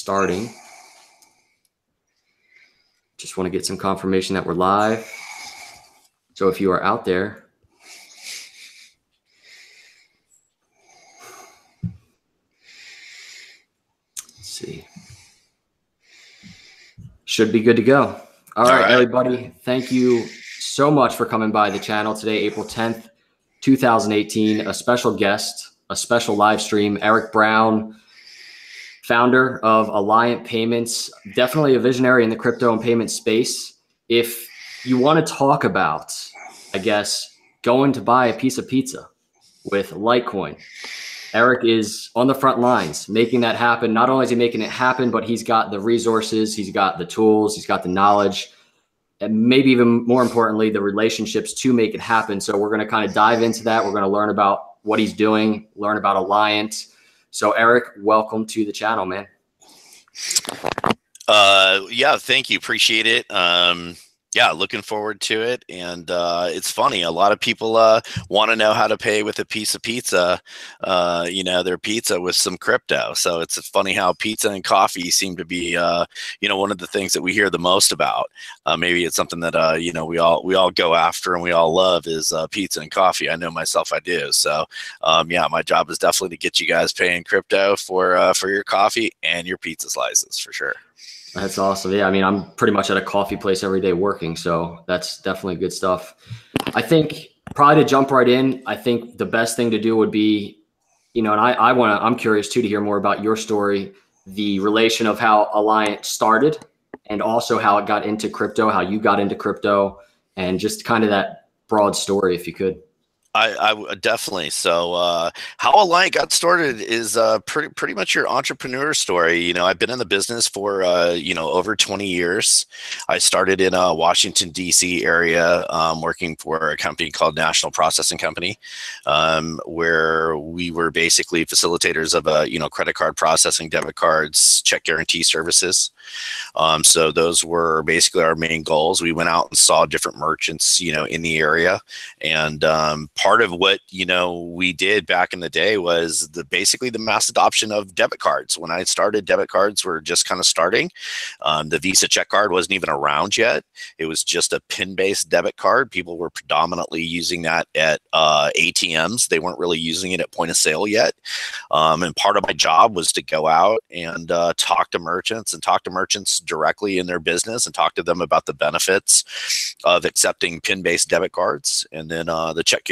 starting. Just want to get some confirmation that we're live. So if you are out there, let's see. Should be good to go. All right, everybody. Thank you so much for coming by the channel today, April 10th, 2018. A special guest, a special live stream, Eric Brown, founder of Aliant Payments, definitely a visionary in the crypto and payment space. If you want to talk about, I guess, going to buy a piece of pizza with Litecoin, Eric is on the front lines making that happen. Not only is he making it happen, but he's got the resources, he's got the tools, he's got the knowledge, and maybe even more importantly, the relationships to make it happen. So we're going to kind of dive into that. We're going to learn about what he's doing, learn about Alliant. So Eric, welcome to the channel, man. Yeah, thank you. Appreciate it. Yeah, looking forward to it. And it's funny, a lot of people want to know how to pay with a piece of pizza, their pizza with some crypto. So it's funny how pizza and coffee seem to be, one of the things that we hear the most about. Maybe it's something that, we all go after and we all love is pizza and coffee. I know myself, I do. So, yeah, my job is definitely to get you guys paying crypto for your coffee and your pizza slices for sure. That's awesome. Yeah, I mean, I'm pretty much at a coffee place every day working, so that's definitely good stuff. I think probably to jump right in, I think the best thing to do would be, and I'm curious too to hear more about your story, the relation of how Alliant started and also how it got into crypto, how you got into crypto, and just kind of that broad story, if you could. I definitely. So how Alliant got started is pretty much your entrepreneur story. I've been in the business for over 20 years. I started in Washington D.C. area, working for a company called National Processing Company, where we were basically facilitators of credit card processing, debit cards, check guarantee services. So those were basically our main goals. We went out and saw different merchants, in the area, and part of what we did back in the day was basically the mass adoption of debit cards. When I started, debit cards were just kind of starting. The Visa check card wasn't even around yet. It was just a PIN-based debit card. People were predominantly using that at ATMs. They weren't really using it at point of sale yet. And part of my job was to go out and talk to merchants directly in their business and talk to them about the benefits of accepting PIN-based debit cards. And then the check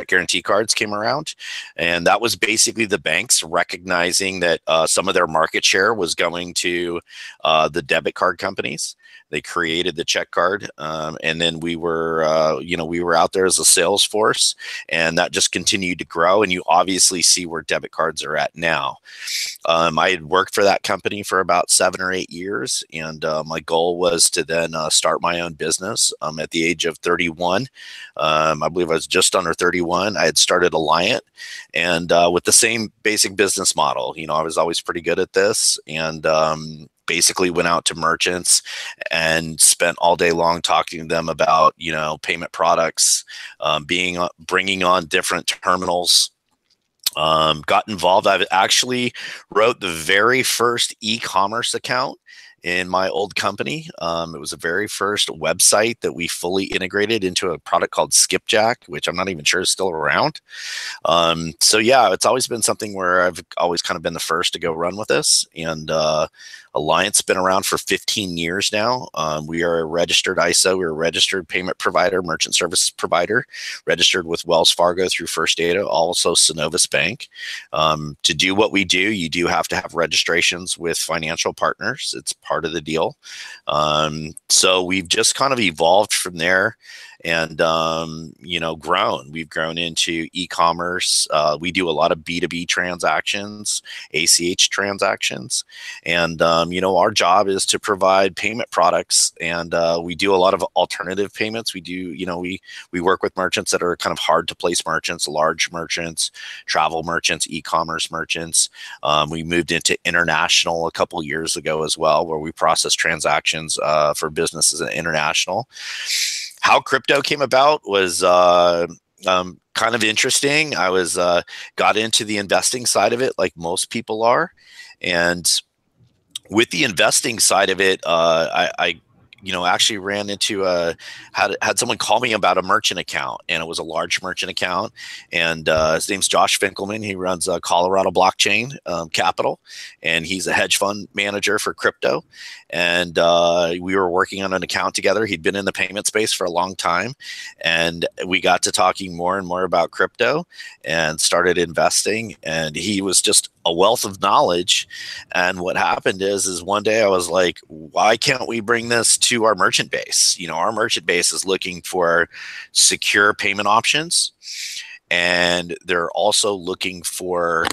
guarantee cards came around, and that was basically the banks recognizing that some of their market share was going to the debit card companies. They created the check card, and then we were out there as a sales force, and that just continued to grow. And you obviously see where debit cards are at now. I had worked for that company for about 7 or 8 years, and my goal was to then start my own business. At the age of 31, I believe I was just under 31. I had started Alliant, and with the same basic business model. I was always pretty good at this, and basically went out to merchants and spent all day long talking to them about payment products, bringing on different terminals. Got involved. I actually wrote the very first e-commerce account in my old company. It was the very first website that we fully integrated into a product called Skipjack, which I'm not even sure is still around. So yeah, it's always been something where I've always kind of been the first to go run with this. And Alliant's been around for 15 years now. We are a registered ISO. We're a registered payment provider, merchant services provider, registered with Wells Fargo through First Data, also Synovus Bank. To do what we do, you do have to have registrations with financial partners. It's part of the deal. So we've just kind of evolved from there and, grown. We've grown into e-commerce. We do a lot of B2B transactions, ACH transactions. And, our job is to provide payment products, and we do a lot of alternative payments. We do, we work with merchants that are kind of hard to place merchants, large merchants, travel merchants, e-commerce merchants. We moved into international a couple years ago as well, where we process transactions for businesses and international. How crypto came about was kind of interesting. I got into the investing side of it like most people are, and with the investing side of it, I actually ran into had someone call me about a merchant account, and it was a large merchant account, and his name's Josh Finkelman. He runs Colorado Blockchain Capital, and he's a hedge fund manager for crypto. And we were working on an account together. He'd been in the payment space for a long time, and we got to talking more and more about crypto and started investing. And he was just a wealth of knowledge. And what happened is one day I was like, why can't we bring this to our merchant base? Our merchant base is looking for secure payment options, and they're also looking for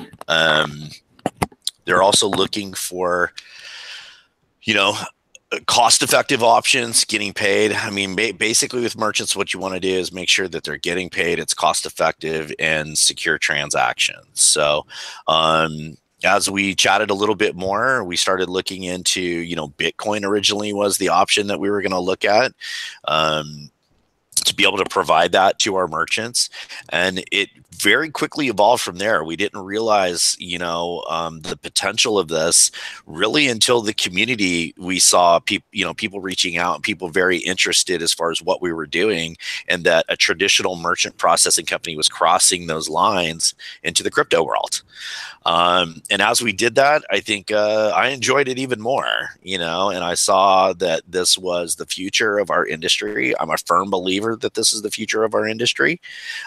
cost-effective options, getting paid. I mean, basically with merchants, what you want to do is make sure that they're getting paid, it's cost-effective, and secure transactions. So as we chatted a little bit more, we started looking into, Bitcoin originally was the option that we were going to look at. To be able to provide that to our merchants, and it very quickly evolved from there. We didn't realize, the potential of this really until the community. We saw people reaching out, and people very interested as far as what we were doing, and that a traditional merchant processing company was crossing those lines into the crypto world. And as we did that, I think I enjoyed it even more, and I saw that this was the future of our industry. I'm a firm believer that this is the future of our industry.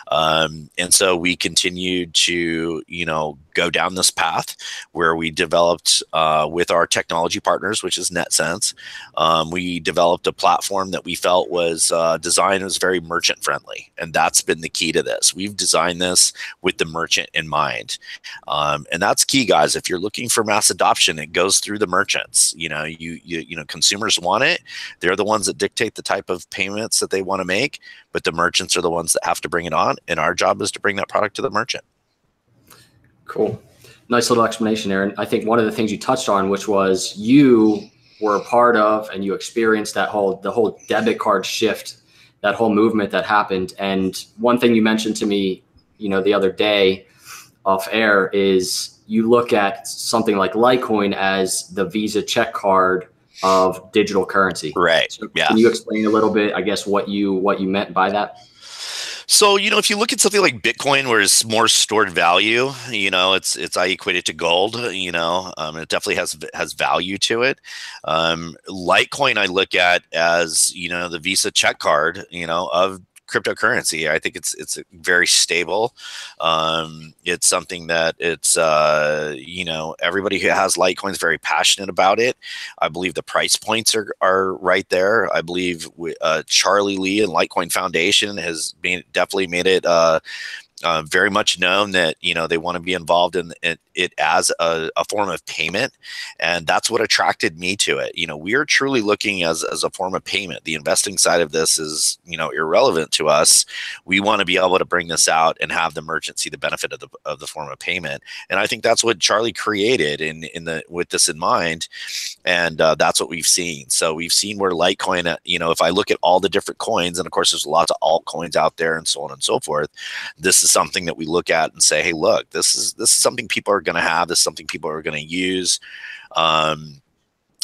And so we continued to, go down this path where we developed with our technology partners, which is Netcents. We developed a platform that we felt was designed as very merchant friendly. And that's been the key to this. We've designed this with the merchant in mind. And that's key, guys. If you're looking for mass adoption, it goes through the merchants. Consumers want it. They're the ones that dictate the type of payments that they want to make, but the merchants are the ones that have to bring it on. And our job is to bring that product to the merchant. Cool. Nice little explanation, Aaron. I think one of the things you touched on, which was you were a part of and you experienced the whole debit card shift, that whole movement that happened. And one thing you mentioned to me, the other day off air is you look at something like Litecoin as the Visa check card of digital currency. Right. So yeah. Can you explain a little bit, I guess, what you meant by that? So, if you look at something like Bitcoin, where it's more stored value, I equate it to gold, it definitely has value to it. Litecoin, I look at as, the Visa check card, of cryptocurrency. I think it's very stable. It's something that everybody who has Litecoin is very passionate about it. I believe the price points are right there. I believe Charlie Lee and Litecoin Foundation has definitely made it very much known that they want to be involved in it as a form of payment, and that's what attracted me to it. We are truly looking as a form of payment. The investing side of this is irrelevant to us. We want to be able to bring this out and have the merchant see the benefit of the form of payment, and I think that's what Charlie created with this in mind, and that's what we've seen. So we've seen where Litecoin, if I look at all the different coins, and of course there's lots of altcoins out there and so on and so forth, this is something that we look at and say, hey, look, this is something people are going to have. This is something people are going to use.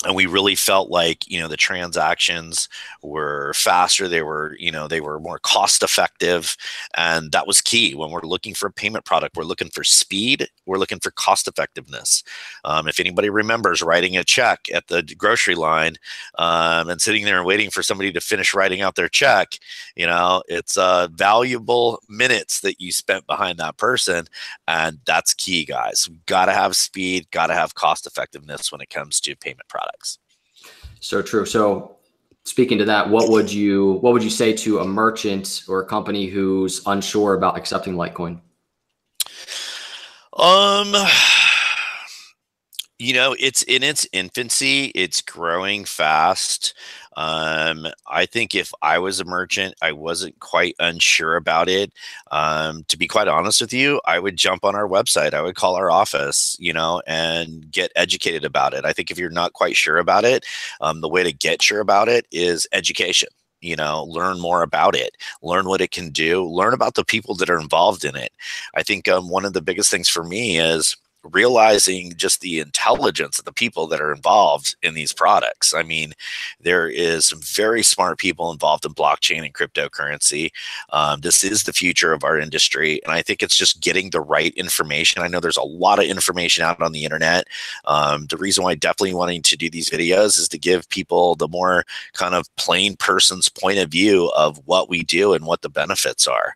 And we really felt like, the transactions were faster. They were more cost effective. And that was key. When we're looking for a payment product, we're looking for speed. We're looking for cost effectiveness. If anybody remembers writing a check at the grocery line and sitting there and waiting for somebody to finish writing out their check, it's valuable minutes that you spent behind that person. And that's key, guys. We've got to have speed, got to have cost effectiveness when it comes to payment products. So true. So speaking to that, what would you say to a merchant or a company who's unsure about accepting Litecoin? It's in its infancy. It's growing fast. I think if I was a merchant, I wasn't quite unsure about it. To be quite honest with you, I would jump on our website. I would call our office, and get educated about it. I think if you're not quite sure about it, the way to get sure about it is education. Learn more about it, learn what it can do, learn about the people that are involved in it. I think one of the biggest things for me is realizing just the intelligence of the people that are involved in these products. I mean, there is some very smart people involved in blockchain and cryptocurrency. This is the future of our industry, and I think it's just getting the right information. I know there's a lot of information out on the internet. The reason why definitely wanting to do these videos is to give people the more kind of plain person's point of view of what we do and what the benefits are.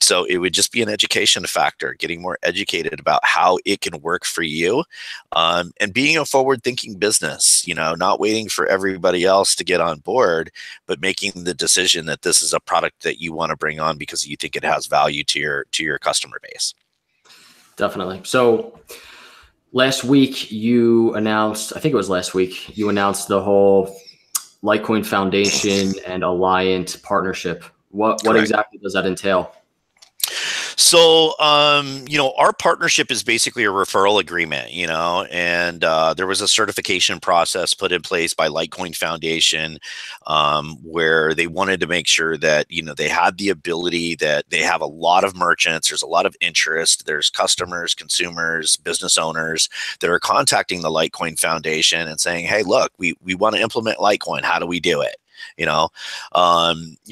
So it would just be an education factor, getting more educated about how it can work for you, and being a forward-thinking business, you know, not waiting for everybody else to get on board, but making the decision that this is a product that you want to bring on because you think it has value to your customer base. Definitely. So last week you announced, I think it was last week, you announced the whole Litecoin Foundation and Alliant partnership. What exactly does that entail? So, you know, our partnership is basically a referral agreement, you know, and there was a certification process put in place by Litecoin Foundation, where they wanted to make sure that, you know, they had the ability, that they have a lot of merchants, there's a lot of interest, there's customers, consumers, business owners that are contacting the Litecoin Foundation and saying, hey, look, we want to implement Litecoin. How do we do it? You know,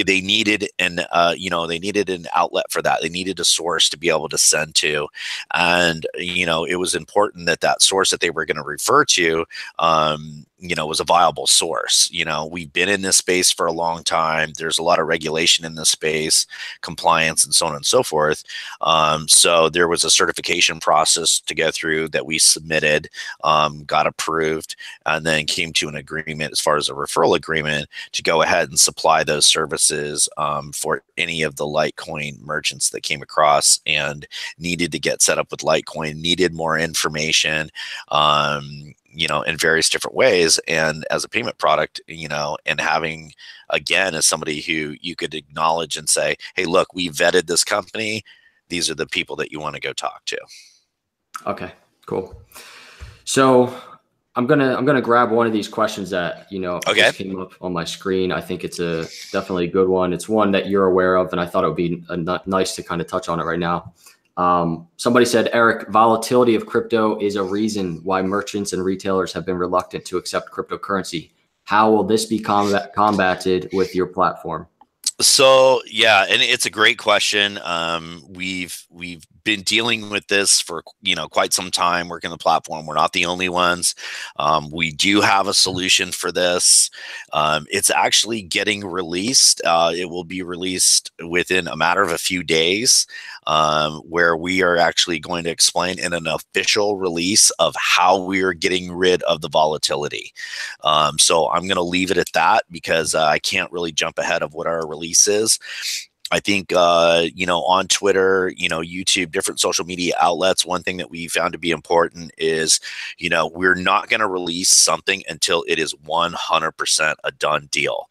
they needed they needed an outlet for that. They needed a source to be able to send to, and you know, it was important that that source that they were going to refer to, you know, was a viable source. You know, we've been in this space for a long time. There's a lot of regulation in this space, compliance, and so on and so forth. So there was a certification process to go through that we submitted, got approved, and then came to an agreement as far as a referral agreement to go ahead and supply those services for any of the Litecoin merchants that came across and needed to get set up with Litecoin, needed more information, you know, in various different ways, and as a payment product, you know, and having, again, as somebody who you could acknowledge and say, hey, look, we vetted this company. These are the people that you want to go talk to. Okay, cool. So I'm gonna grab one of these questions that, you know, just came up on my screen. I think it's definitely a good one. It's one that you're aware of, and I thought it would be nice to kind of touch on it right now. Somebody said, Eric, volatility of crypto is a reason why merchants and retailers have been reluctant to accept cryptocurrency. How will this be combated with your platform? So yeah, and it's a great question. We've been dealing with this for, you know, quite some time, working the platform. We're not the only ones. We do have a solution for this. It's actually getting released. It will be released within a matter of a few days, where we are actually going to explain in an official release of how we are getting rid of the volatility. So I'm going to leave it at that because I can't really jump ahead of what our release is. I think, you know, on Twitter, you know, YouTube, different social media outlets, one thing that we found to be important is, you know, we're not going to release something until it is 100% a done deal.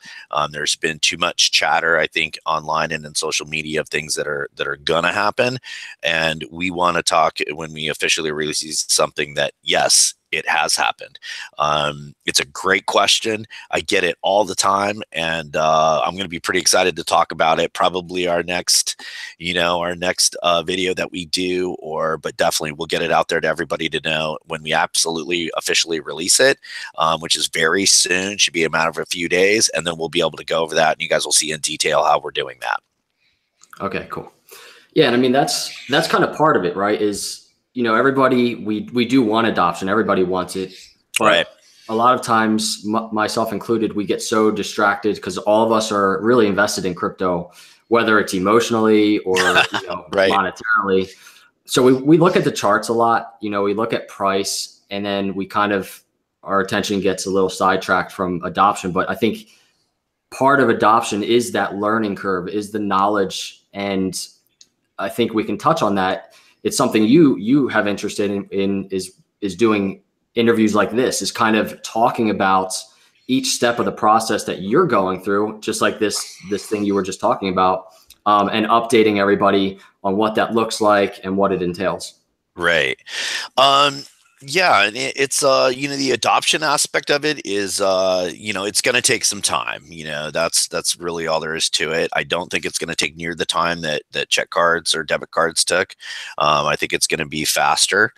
There's been too much chatter, I think, online and in social media of things that are going to happen. And we want to talk when we officially release something that, yes, it has happened. It's a great question. I get it all the time, and I'm going to be pretty excited to talk about it. Probably our next video that we do, but definitely we'll get it out there to everybody to know when we absolutely officially release it, which is very soon. Should be a matter of a few days, and then we'll be able to go over that, and you guys will see in detail how we're doing that. Okay, cool. Yeah, and I mean that's kind of part of it, right? Is, you know, everybody, we do want adoption. Everybody wants it. But right. A lot of times, myself included, we get so distracted because all of us are really invested in crypto, whether it's emotionally or, you know, right. monetarily. So we look at the charts a lot. You know, we look at price, and then we kind of, our attention gets a little sidetracked from adoption. But I think part of adoption is that learning curve, is the knowledge. And I think we can touch on that. It's something you have interest in is doing interviews like this, is kind of talking about each step of the process that you're going through, just like this thing you were just talking about, and updating everybody on what that looks like and what it entails. Right. Yeah, and it's the adoption aspect of it is it's going to take some time. That's really all there is to it. I don't think it's going to take near the time that check cards or debit cards took. I think it's going to be faster.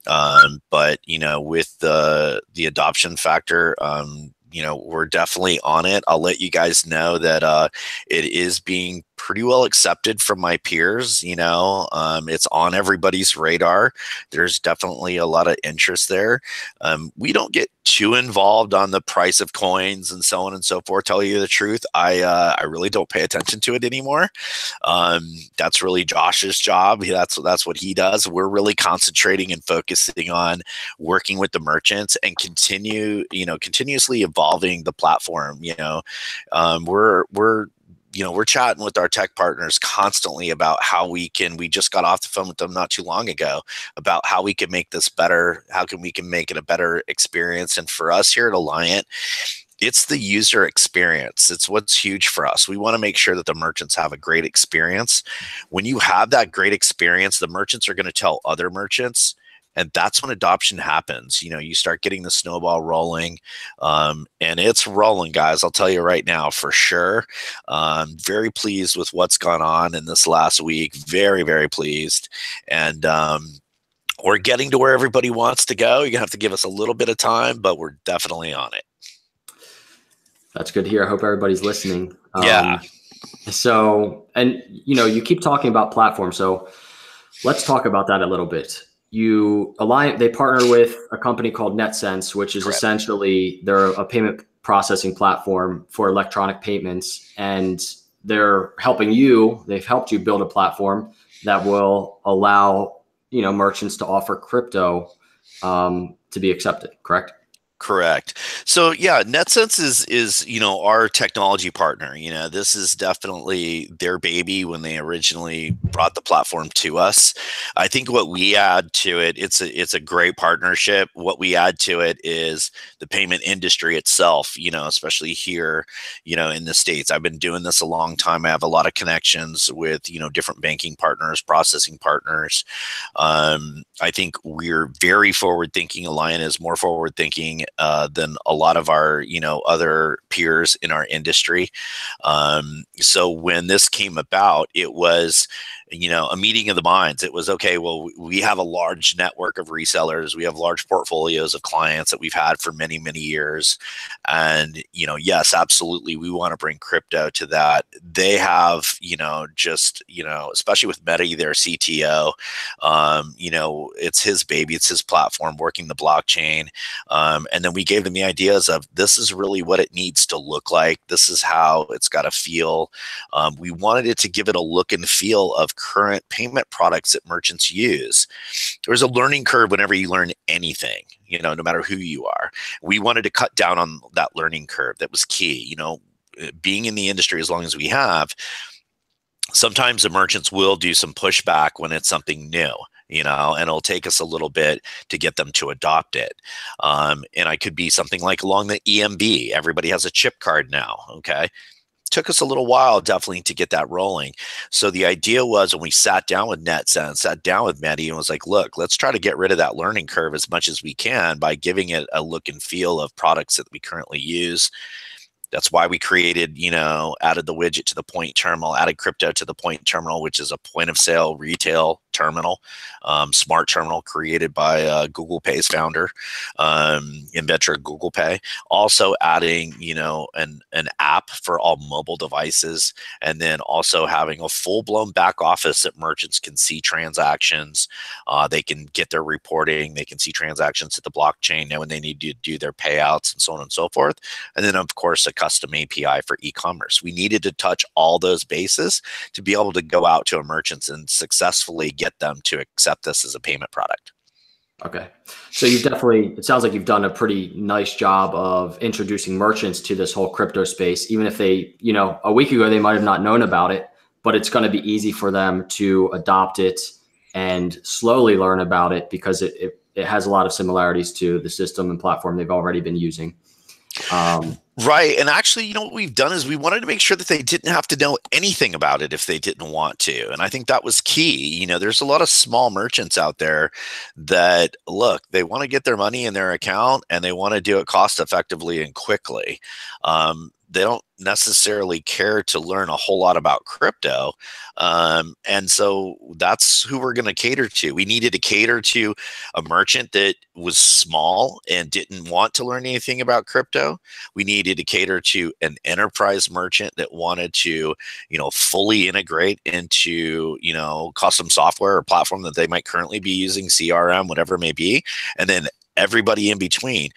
But with the adoption factor, we're definitely on it. I'll let you guys know that it is being pretty well accepted from my peers. It's on everybody's radar. There's definitely a lot of interest there. We don't get too involved on the price of coins and so on and so forth. Tell you the truth, I really don't pay attention to it anymore. That's really Josh's job. That's what he does. We're really concentrating and focusing on working with the merchants and continuously evolving the platform. We're chatting with our tech partners constantly about how we just got off the phone with them not too long ago about how we can make this better, we can make it a better experience. And for us here at Alliant, it's the user experience. It's what's huge for us. We want to make sure that the merchants have a great experience. When you have that great experience, the merchants are going to tell other merchants, and that's when adoption happens. You start getting the snowball rolling, and it's rolling, guys. I'll tell you right now, for sure. Very pleased with what's gone on in this last week. Very, very pleased. And we're getting to where everybody wants to go. You're going to have to give us a little bit of time, but we're definitely on it. That's good to hear. I hope everybody's listening. Yeah. So, and you keep talking about platforms. So let's talk about that a little bit. Alliant, they partner with a company called Netcents, which is essentially, they're a payment processing platform for electronic payments. And they've helped you build a platform that will allow, merchants to offer crypto to be accepted, correct? Correct. So yeah, Netcents is our technology partner. This is definitely their baby when they originally brought the platform to us. I think what we add to it, it's a great partnership. What we add to it is the payment industry itself, especially here, in the States. I've been doing this a long time. I have a lot of connections with, different banking partners, processing partners. I think we're very forward thinking. Alliant is more forward thinking than a lot of our, other peers in our industry. So when this came about, it was, a meeting of the minds. It was, okay, well, we have a large network of resellers. We have large portfolios of clients that we've had for many, many years. And, yes, absolutely, we want to bring crypto to that. They have, especially with Mehdi, their CTO, it's his baby, it's his platform, working the blockchain. And then we gave them the ideas of, this is really what it needs to look like. This is how it's got to feel. We wanted it to give it a look and feel of current payment products that merchants use. There's a learning curve whenever you learn anything, no matter who you are. We wanted to cut down on that learning curve. That was key. Being in the industry as long as we have, sometimes the merchants will do some pushback when it's something new, and it'll take us a little bit to get them to adopt it. And I could be something like along the EMB. Everybody has a chip card now. Okay. Took us a little while, definitely, to get that rolling. So the idea was, when we sat down with Netcents, sat down with Mehdi, and was like, look, let's try to get rid of that learning curve as much as we can by giving it a look and feel of products that we currently use. That's why we created, added the widget to the point terminal, added crypto to the point terminal, which is a point of sale retail terminal, smart terminal created by Google Pay's founder, inventor of Google Pay. Also adding, an app for all mobile devices, and then also having a full-blown back office that merchants can see transactions. They can get their reporting. They can see transactions to the blockchain now when they need to do their payouts and so on and so forth. And then, of course, a custom API for e-commerce. We needed to touch all those bases to be able to go out to our merchants and successfully get them to accept this as a payment product. Okay. So it sounds like you've done a pretty nice job of introducing merchants to this whole crypto space, even if they, a week ago, they might have not known about it, but it's going to be easy for them to adopt it and slowly learn about it because it has a lot of similarities to the system and platform they've already been using. Right. And actually, what we've done is we wanted to make sure that they didn't have to know anything about it if they didn't want to. And I think that was key. There's a lot of small merchants out there that look, they want to get their money in their account and they want to do it cost effectively and quickly. They don't necessarily care to learn a whole lot about crypto. And so that's who we're going to cater to. We needed to cater to a merchant that was small and didn't want to learn anything about crypto. We needed to cater to an enterprise merchant that wanted to, fully integrate into, custom software or platform that they might currently be using, CRM, whatever it may be. And then everybody in between.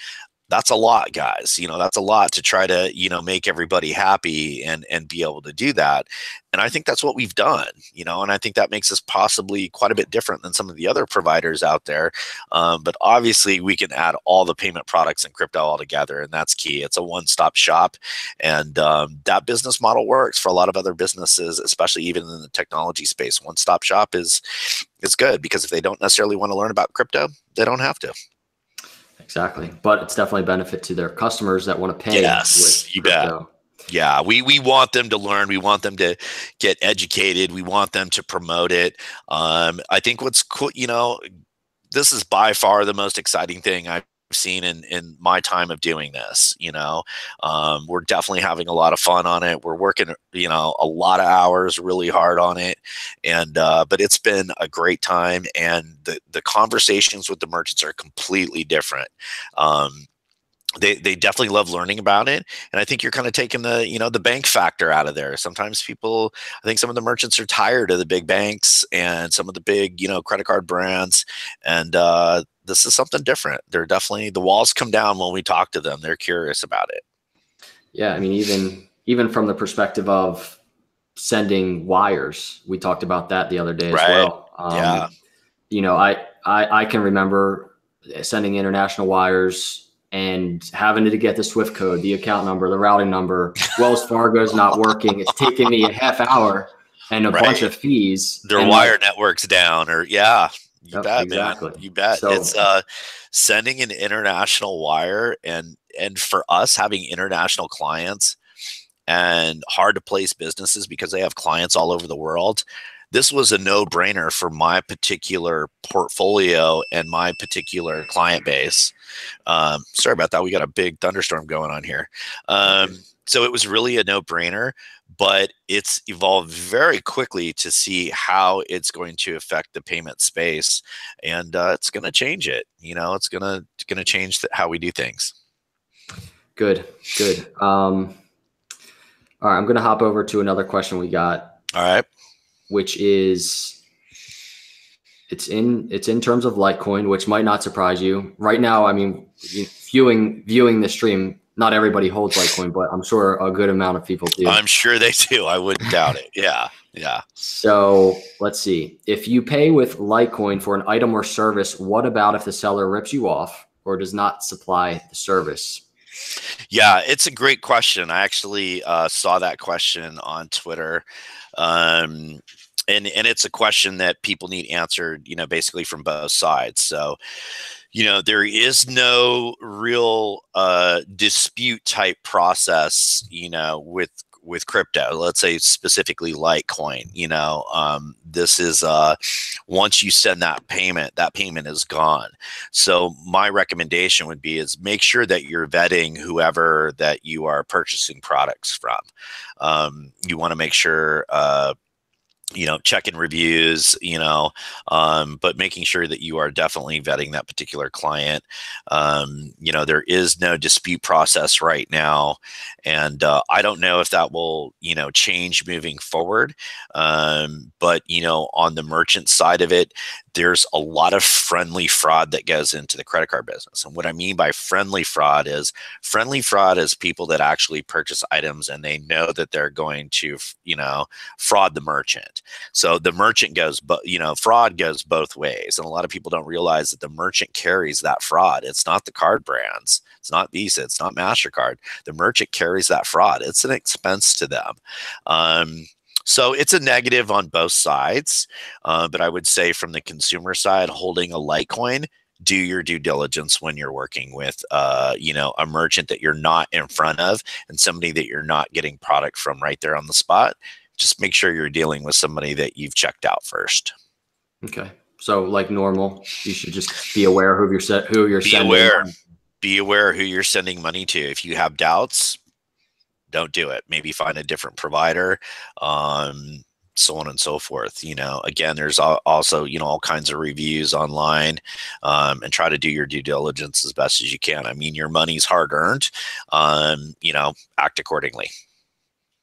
That's a lot, guys. That's a lot to try to, make everybody happy and be able to do that. And I think that's what we've done, and I think that makes us possibly quite a bit different than some of the other providers out there. But obviously we can add all the payment products and crypto all together, and that's key. It's a one-stop shop. And that business model works for a lot of other businesses, especially even in the technology space. One-stop shop is good because if they don't necessarily want to learn about crypto, they don't have to. Exactly. But it's definitely a benefit to their customers that want to pay. Yes, you bet. Yeah, we want them to learn. We want them to get educated. We want them to promote it. I think what's cool, this is by far the most exciting thing I've seen in my time of doing this. We're definitely having a lot of fun on it. We're working, a lot of hours, really hard on it, and but it's been a great time. And the conversations with the merchants are completely different. They definitely love learning about it, and I think you're kind of taking the bank factor out of there. Sometimes people, I think some of the merchants are tired of the big banks and some of the big credit card brands, and this is something different. They're definitely, the walls come down when we talk to them. They're curious about it. Yeah, I mean, even from the perspective of sending wires, we talked about that the other day as well. Yeah. I can remember sending international wires and having to get the SWIFT code, the account number, the routing number. Wells Fargo's not working. It's taking me a half hour and a bunch of fees. Their wire network's down, or you bet, exactly. Man. You bet. So, it's sending an international wire, and for us having international clients and hard to place businesses because they have clients all over the world. This was a no-brainer for my particular portfolio and my particular client base. Sorry about that. We got a big thunderstorm going on here. So it was really a no-brainer, but it's evolved very quickly to see how it's going to affect the payment space, and it's going to change it. It's going to change how we do things. Good. All right, I'm going to hop over to another question we got. All right. Which is, it's in terms of Litecoin, which might not surprise you right now. I mean, viewing the stream, not everybody holds Litecoin, but I'm sure a good amount of people do. I'm sure they do. I wouldn't doubt it. Yeah. So let's see. If you pay with Litecoin for an item or service, what about if the seller rips you off or does not supply the service? Yeah, it's a great question. I actually saw that question on Twitter. And it's a question that people need answered, basically from both sides. So, there is no real dispute type process, with crypto. Let's say specifically Litecoin. This is once you send that payment is gone. So my recommendation would be is make sure that you're vetting whoever that you are purchasing products from. You want to make sure checking reviews, but making sure that you are definitely vetting that particular client. There is no dispute process right now. And I don't know if that will, change moving forward. But, on the merchant side of it, there's a lot of friendly fraud that goes into the credit card business. And what I mean by friendly fraud is people that actually purchase items and they know that they're going to, fraud the merchant. So the merchant goes, fraud goes both ways. And a lot of people don't realize that the merchant carries that fraud. It's not the card brands. It's not Visa. It's not MasterCard. The merchant carries that fraud. It's an expense to them. So it's a negative on both sides. But I would say from the consumer side, holding a Litecoin do your due diligence when you're working with, you know, a merchant that you're not in front of and somebody that you're not getting product from right there on the spot. Just make sure you're dealing with somebody that you've checked out first. Okay. So like normal, you should just be aware who you're Be sending. aware. Be aware who you're sending money to. If you have doubts, don't do it. Maybe find a different provider, so on and so forth. You know, again, there's also, you know, all kinds of reviews online, and try to do your due diligence as best as you can. I mean, your money's hard earned. You know, act accordingly.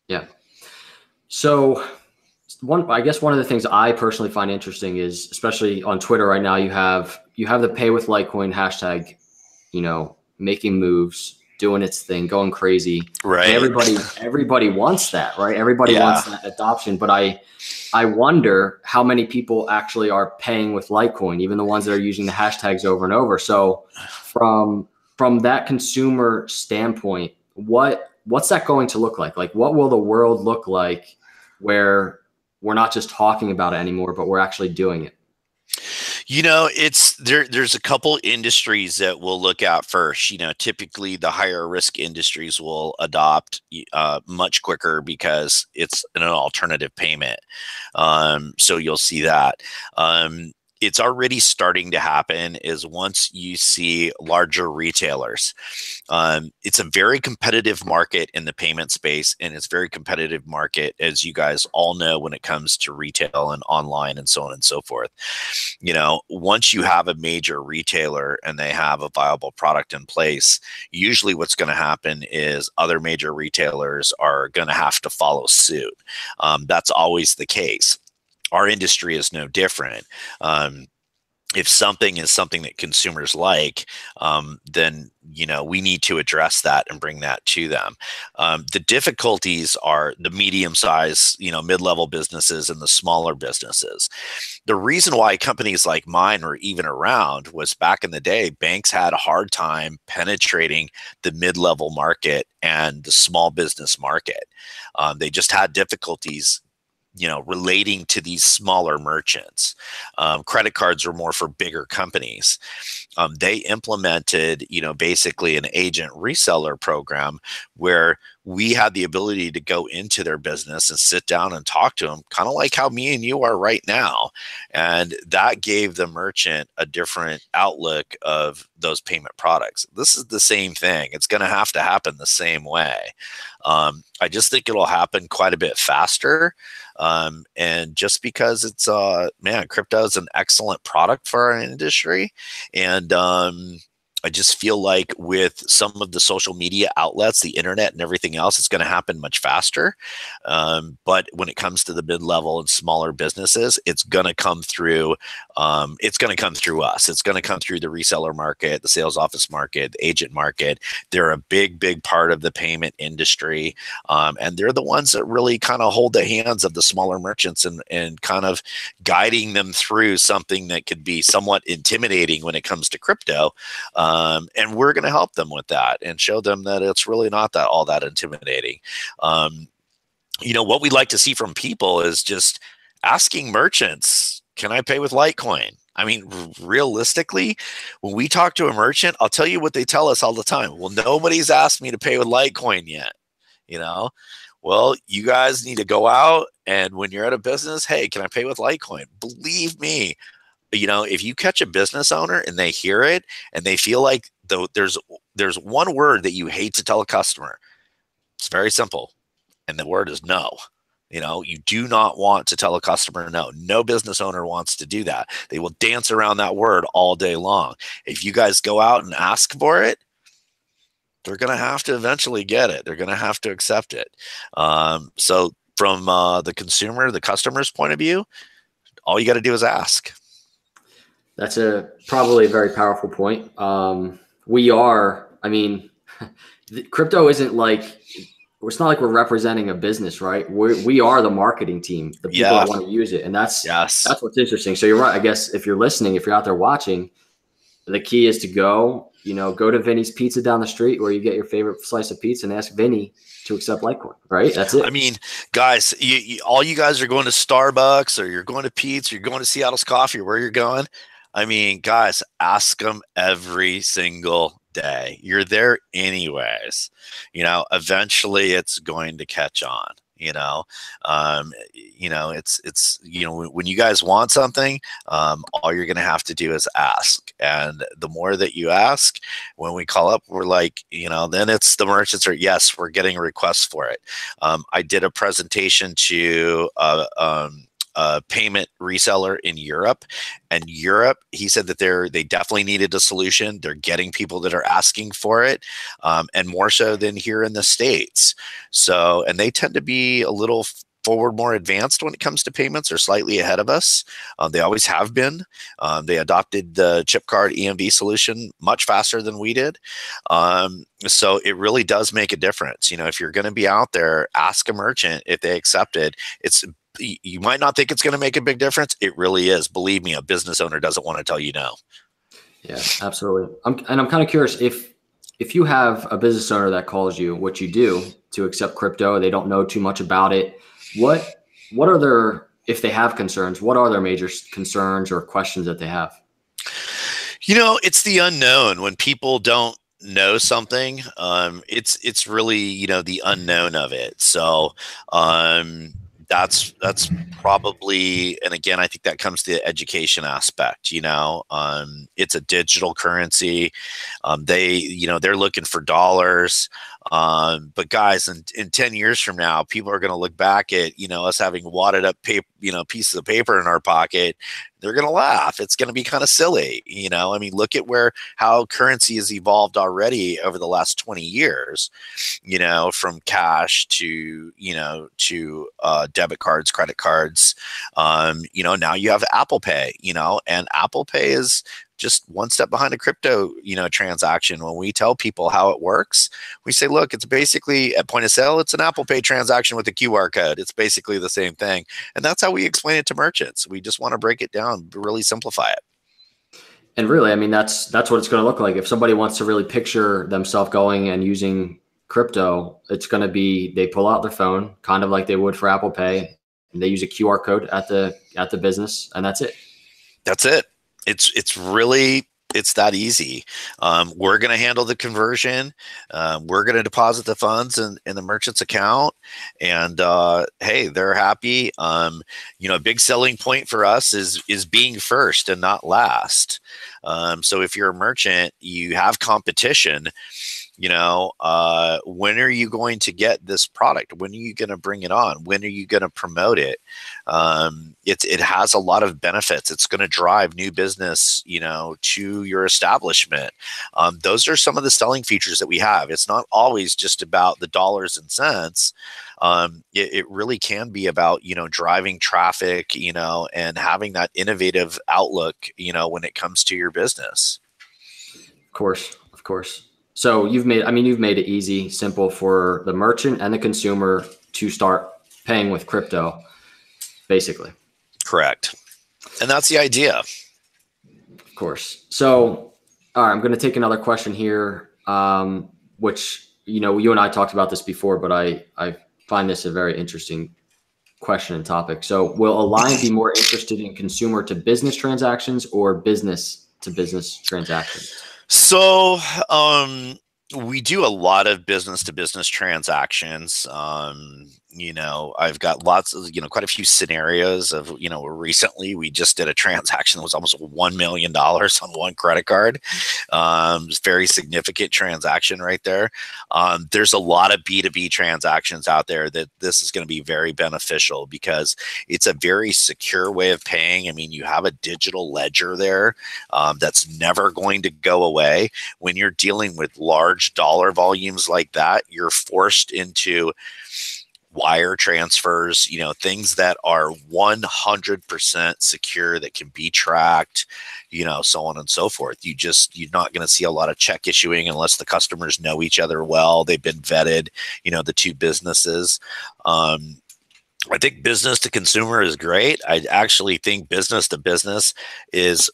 Yeah. So I guess one of the things I personally find interesting is, especially on Twitter right now, you have the pay with Litecoin hashtag, you know, making moves, doing its thing, going crazy. Right. And everybody wants that, right? Everybody wants that adoption. But I wonder how many people actually are paying with Litecoin, even the ones that are using the hashtags over and over. So from that consumer standpoint, what's that going to look like? Like, what will the world look like where we're not just talking about it anymore, but we're actually doing it? You know, there's a couple industries that we'll look at first. You know, typically the higher risk industries will adopt much quicker because it's an alternative payment. So you'll see that. It's already starting to happen is once you see larger retailers. It's a very competitive market in the payment space, and it's very competitive market, as you guys all know, when it comes to retail and online and so on and so forth. You know, once you have a major retailer and they have a viable product in place, usually what's going to happen is other major retailers are going to have to follow suit. That's always the case. Our industry is no different. If something is something that consumers like, then, you know, we need to address that and bring that to them. The difficulties are the medium size, you know, mid-level businesses and the smaller businesses. The reason why companies like mine were even around was back in the day, banks had a hard time penetrating the mid-level market and the small business market. They just had difficulties, you know, relating to these smaller merchants. Credit cards were more for bigger companies. They implemented, you know, basically an agent reseller program where we had the ability to go into their business and sit down and talk to them, kind of like how me and you are right now. And that gave the merchant a different outlook of those payment products. This is the same thing. It's going to happen the same way. I just think it'll happen quite a bit faster. And just because it's, man, crypto is an excellent product for our industry. And, I just feel like with some of the social media outlets, the internet and everything else, it's going to happen much faster. But when it comes to the mid-level and smaller businesses, it's going to come through. It's going to come through us. It's going to come through the reseller market, the sales office market, the agent market. They're a big, big part of the payment industry. And they're the ones that really kind of hold the hands of the smaller merchants and kind of guiding them through something that could be somewhat intimidating when it comes to crypto. And we're going to help them with that and show them that it's really not all that intimidating. You know, what we like to see from people is just asking merchants, can I pay with Litecoin? I mean, realistically, when we talk to a merchant, I'll tell you what they tell us all the time. Well, nobody's asked me to pay with Litecoin yet. You know, well, you guys need to go out, and when you're at a business, hey, can I pay with Litecoin? Believe me, you know, if you catch a business owner and they hear it and they feel like there's one word that you hate to tell a customer, it's very simple, and the word is no. You know, you do not want to tell a customer no. No business owner wants to do that. They will dance around that word all day long. If you guys go out and ask for it, they're going to have to eventually get it. They're going to have to accept it. So from the consumer, the customer's point of view, all you got to do is ask. That's probably a very powerful point. I mean, crypto isn't like, it's not like we're representing a business, right? We are the marketing team, the people that want to use it. And that's what's interesting. So you're right. I guess if you're listening, if you're out there watching, the key is to go to Vinny's Pizza down the street where you get your favorite slice of pizza and ask Vinny to accept Litecoin, right? That's it. I mean, guys, all you guys are going to Starbucks or you're going to Pete's, or you're going to Seattle's Coffee, or where you're going. I mean, guys, ask them every single day. You're there anyways. Eventually it's going to catch on. When you guys want something, all you're going to have to do is ask. And the more that you ask, when we call up, we're like, then it's the merchants are, yes, we're getting requests for it. I did a presentation to a payment reseller in Europe, and he said that they definitely needed a solution. They're getting people that are asking for it, and more so than here in the States. So, and they tend to be a little forward, more advanced when it comes to payments, or slightly ahead of us. They always have been. They adopted the chip card EMV solution much faster than we did. So it really does make a difference. If you're going to be out there, ask a merchant if they accept it. You might not think it's going to make a big difference. It really is. Believe me, a business owner doesn't want to tell you no. Yeah, absolutely. I'm kind of curious if you have a business owner that calls you, what you do to accept crypto, they don't know too much about it. What are if they have concerns, what are their major concerns or questions that they have? It's the unknown. When people don't know something, it's really, the unknown of it. So, that's probably, and again, I think that comes to the education aspect. It's a digital currency. They're looking for dollars. But guys, in 10 years from now, people are going to look back at, us having wadded up paper, pieces of paper in our pocket. They're going to laugh. It's going to be kind of silly. I mean, look at how currency has evolved already over the last 20 years, from cash to debit cards, credit cards. Now you have Apple Pay, and Apple Pay is just one step behind a crypto, transaction. When we tell people how it works, we say, look, it's basically at point of sale, it's an Apple Pay transaction with a QR code. It's basically the same thing. And that's how we explain it to merchants. We just want to break it down, really simplify it. And really, I mean, that's what it's going to look like. If somebody wants to really picture themselves going and using crypto, it's going to be, they pull out their phone, kind of like they would for Apple Pay, and they use a QR code at the business, and that's it. That's it. It's really that easy. We're going to handle the conversion. We're going to deposit the funds in the merchant's account, and hey, they're happy. A big selling point for us is being first and not last. So if you're a merchant, you have competition. When are you going to get this product? When are you going to bring it on? When are you going to promote it? It has a lot of benefits. It's going to drive new business, to your establishment. Those are some of the selling features that we have. It's not always just about the dollars and cents. It really can be about, driving traffic, and having that innovative outlook, when it comes to your business. Of course. So you've made it easy, simple for the merchant and the consumer to start paying with crypto, basically. Correct. And that's the idea. Of course. So, all right, I'm going to take another question here, which, you and I talked about this before, but I find this a very interesting question and topic. So will Alliant be more interested in consumer to business transactions or business to business transactions? So, we do a lot of business to business transactions. I've got lots of, quite a few scenarios of, recently we just did a transaction that was almost $1 million on one credit card. Very significant transaction right there. There's a lot of B2B transactions out there that this is going to be very beneficial because it's a very secure way of paying. I mean, you have a digital ledger there that's never going to go away. When you're dealing with large dollar volumes like that, you're forced into wire transfers, things that are 100% secure, that can be tracked, so on and so forth. You're not going to see a lot of check issuing unless the customers know each other well. They've been vetted, the two businesses. I think business to consumer is great. I actually think business to business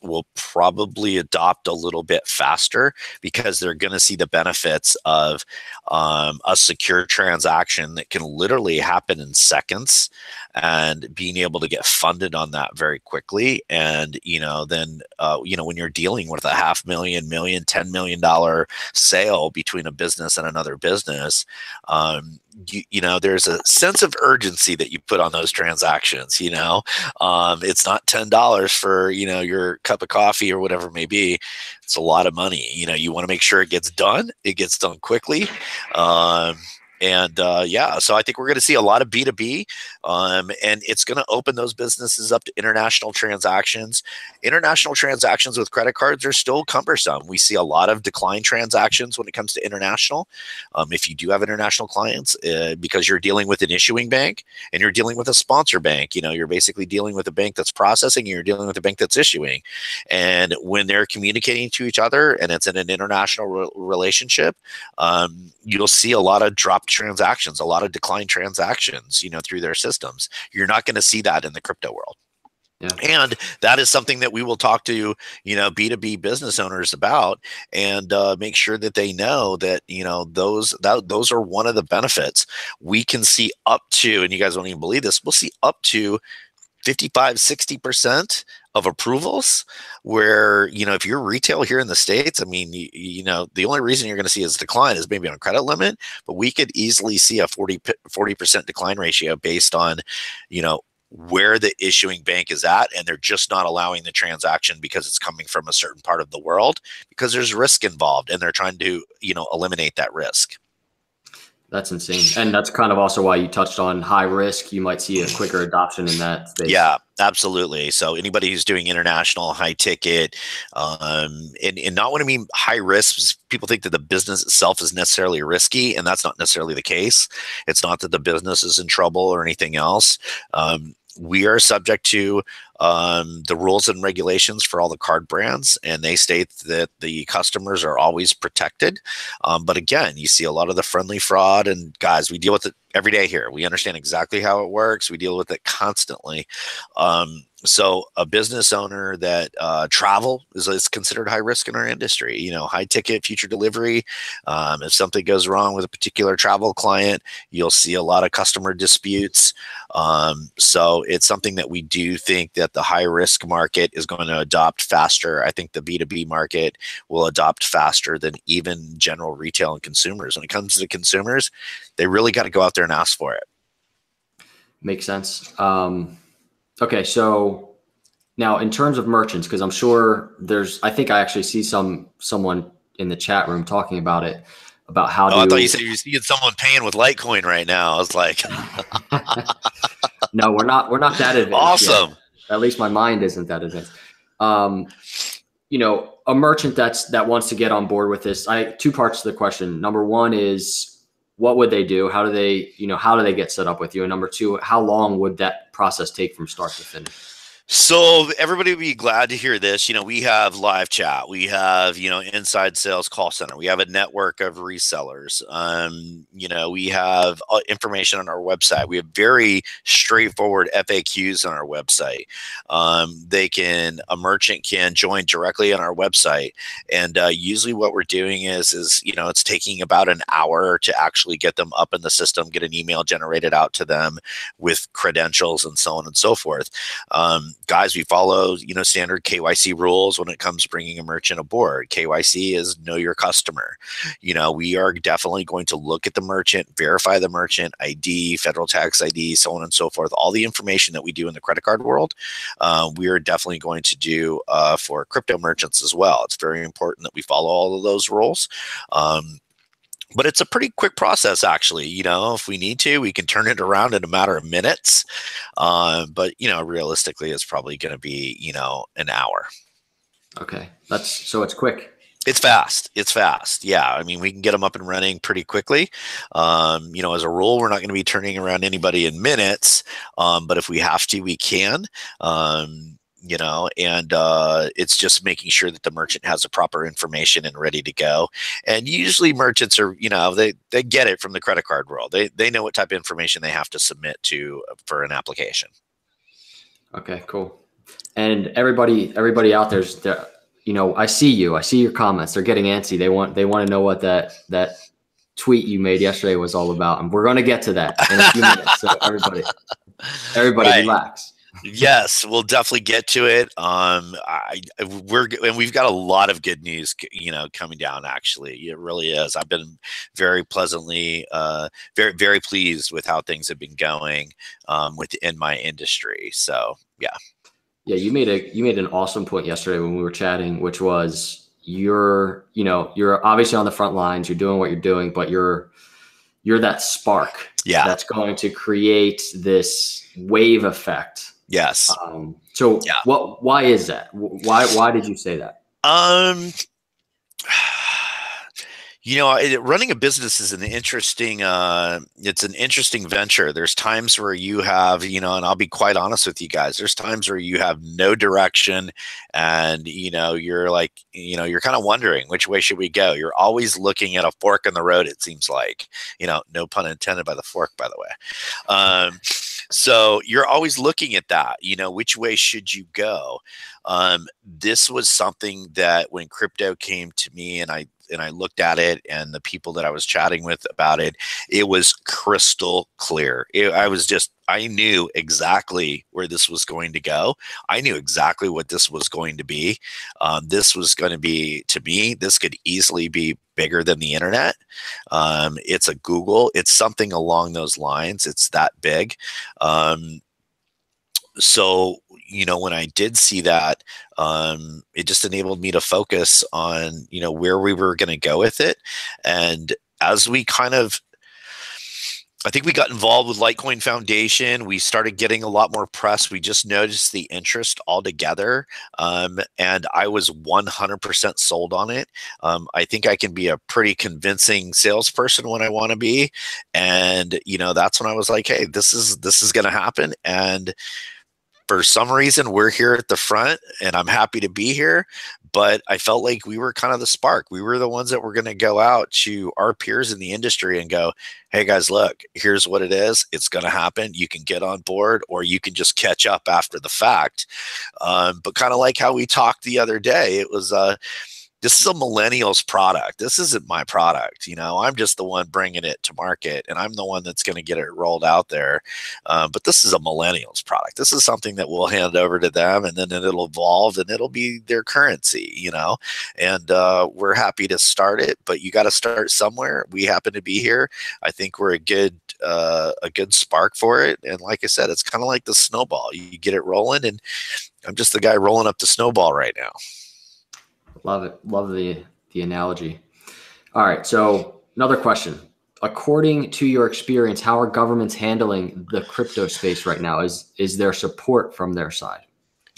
will probably adopt a little bit faster because they're going to see the benefits of a secure transaction that can literally happen in seconds, and being able to get funded on that very quickly. And then when you're dealing with a $500,000, $10 million sale between a business and another business, there's a sense of urgency that you put on those transactions. It's not $10 for your cup of coffee or whatever it may be. It's a lot of money. You want to make sure it gets done quickly. So I think we're going to see a lot of B2B, and it's going to open those businesses up to international transactions. International transactions with credit cards are still cumbersome. We see a lot of declined transactions when it comes to international. If you do have international clients, because you're dealing with an issuing bank and you're dealing with a sponsor bank, you're basically dealing with a bank that's processing and you're dealing with a bank that's issuing. And when they're communicating to each other and it's in an international relationship, you'll see a lot of dropped transactions, a lot of declined transactions, through their systems. You're not going to see that in the crypto world. Yeah. And that is something that we will talk to, B2B business owners about, and make sure that they know that, those are one of the benefits. We can see up to, and you guys won't even believe this, we'll see up to 55, 60% of approvals where, if you're retail here in the States, I mean, the only reason you're going to see is decline is maybe on credit limit, but we could easily see a 40% decline ratio based on, where the issuing bank is at, and they're just not allowing the transaction because it's coming from a certain part of the world, because there's risk involved and they're trying to, eliminate that risk. That's insane. And that's kind of also why you touched on high risk. You might see a quicker adoption in that space. Yeah, absolutely. So anybody who's doing international high ticket, and not what I mean high risk, people think that the business itself is necessarily risky, and that's not necessarily the case. It's not that the business is in trouble or anything else. We are subject to the rules and regulations for all the card brands, and they state that the customers are always protected. But again, you see a lot of the friendly fraud, and guys, we deal with it every day here. We understand exactly how it works. We deal with it constantly. So a business owner that travel is considered high risk in our industry, high ticket, future delivery. If something goes wrong with a particular travel client, you'll see a lot of customer disputes. So it's something that we do think that the high risk market is going to adopt faster. I think the B2B market will adopt faster than even general retail and consumers. When it comes to consumers, they really got to go out there and ask for it. Makes sense. Okay, so now in terms of merchants, because I'm sure I think I actually see someone in the chat room talking about it, about how I thought you said you're seeing someone paying with Litecoin right now. I was like, no, we're not that advanced. Awesome. Yet. At least my mind isn't that advanced. A merchant that wants to get on board with this, two parts to the question. Number one is, what would they do? How do they get set up with you? And number two, how long would that process take from start to finish? So everybody would be glad to hear this. We have live chat. We have, inside sales call center. We have a network of resellers. We have information on our website. We have very straightforward FAQs on our website. A merchant can join directly on our website. And usually what we're doing is it's taking about an hour to actually get them up in the system, get an email generated out to them with credentials and so on and so forth. Guys, we follow, standard KYC rules when it comes to bringing a merchant aboard. KYC is know your customer. We are definitely going to look at the merchant, verify the merchant ID, federal tax ID, so on and so forth. All the information that we do in the credit card world, we are definitely going to do for crypto merchants as well. It's very important that we follow all of those rules. But it's a pretty quick process, actually. If we need to, we can turn it around in a matter of minutes. But realistically, it's probably going to be, an hour. Okay. So it's quick. It's fast. It's fast. Yeah. I mean, we can get them up and running pretty quickly. As a rule, we're not going to be turning around anybody in minutes. But if we have to, we can. and it's just making sure that the merchant has the proper information and ready to go. And usually merchants are, they get it from the credit card world. They know what type of information they have to submit to for an application. Okay, cool. And everybody out there's there, I see your comments. They're getting antsy. They want to know what that tweet you made yesterday was all about. And we're going to get to that in a few minutes. So everybody Right. relax. Yes, we'll definitely get to it. We've got a lot of good news, coming down. Actually, it really is. I've been very pleasantly, very pleased with how things have been going within my industry. So, yeah. Yeah, you made an awesome point yesterday when we were chatting, which was you're obviously on the front lines. You're doing what you're doing, but you're that spark. Yeah. That's going to create this wave effect. Yes. So yeah. Why is that? Why did you say that? Running a business is it's an interesting venture. There's times where you have, and I'll be quite honest with you guys, there's times where you have no direction and, you're like, you're kind of wondering which way should we go? You're always looking at a fork in the road. It seems like, no pun intended by the fork, by the way. So you're always looking at that, which way should you go? This was something that when crypto came to me and I looked at it and the people that I was chatting with about it, it was crystal clear. I knew exactly where this was going to go. I knew exactly what this was going to be. This was going to be, to me, this could easily be bigger than the internet. It's a Google. It's something along those lines. It's that big. So, when I did see that, it just enabled me to focus on, where we were going to go with it. And as we I think we got involved with Litecoin Foundation. We started getting a lot more press. We just noticed the interest altogether. And I was 100% sold on it. I think I can be a pretty convincing salesperson when I want to be. And, that's when I was like, hey, this is going to happen. And for some reason, we're here at the front and I'm happy to be here, but I felt like we were kind of the spark. We were the ones that were going to go out to our peers in the industry and go, hey guys, look, here's what it is. It's going to happen. You can get on board or you can just catch up after the fact. But kind of like how we talked the other day, it was, this is a millennials product. This isn't my product. I'm just the one bringing it to market and I'm the one that's going to get it rolled out there. But this is a millennials product. This is something that we'll hand over to them and then it'll evolve and it'll be their currency, and we're happy to start it, but you got to start somewhere. We happen to be here. I think we're a good spark for it. And like I said, it's kind of like the snowball. You get it rolling and I'm just the guy rolling up the snowball right now. Love it. Love the analogy. All right. So another question. According to your experience, how are governments handling the crypto space right now? Is there support from their side?